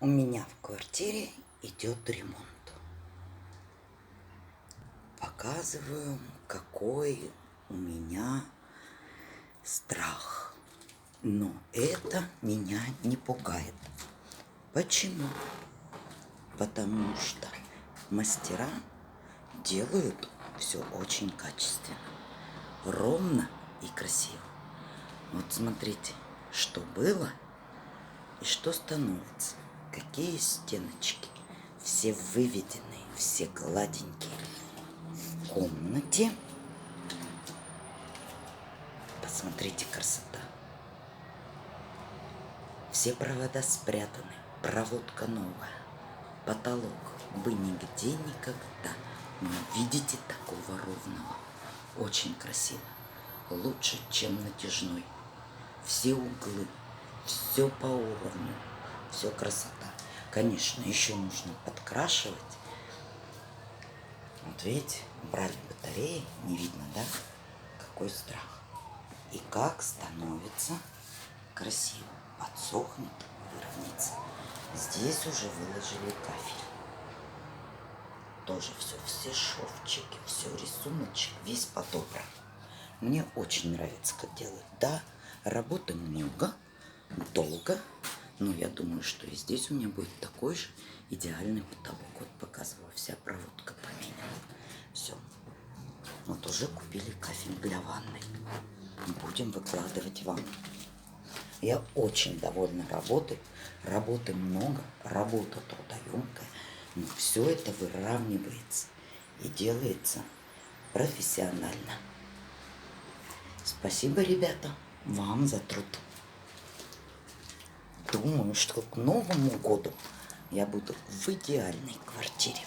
У меня в квартире идет ремонт. Показываю, какой у меня страх. Но это меня не пугает. Почему? Потому что мастера делают все очень качественно, ровно и красиво. Вот смотрите, что было и что становится. Какие стеночки. Все выведенные, все гладенькие. В комнате. Посмотрите, красота. Все провода спрятаны. Проводка новая. Потолок. Вы нигде никогда не увидите такого ровного. Очень красиво. Лучше, чем натяжной. Все углы. Все по уровню. Все красота. Конечно, еще нужно подкрашивать. Вот видите, убрали батареи. Не видно, да? Какой страх. И как становится красиво. Подсохнет, выровняется. Здесь уже выложили кафель. Тоже все шовчики, все рисуночек, весь подобран. Мне очень нравится, как делают. Да, работы много, долго. Но я думаю, что и здесь у меня будет такой же идеальный потолок. Вот показываю, вся проводка поменяна. Все. Вот уже купили кафель для ванной. Будем выкладывать ванну. Я очень довольна работой. Работы много, работа трудоемкая. Но все это выравнивается и делается профессионально. Спасибо, ребята, вам за труд. Думаю, что к Новому году я буду в идеальной квартире.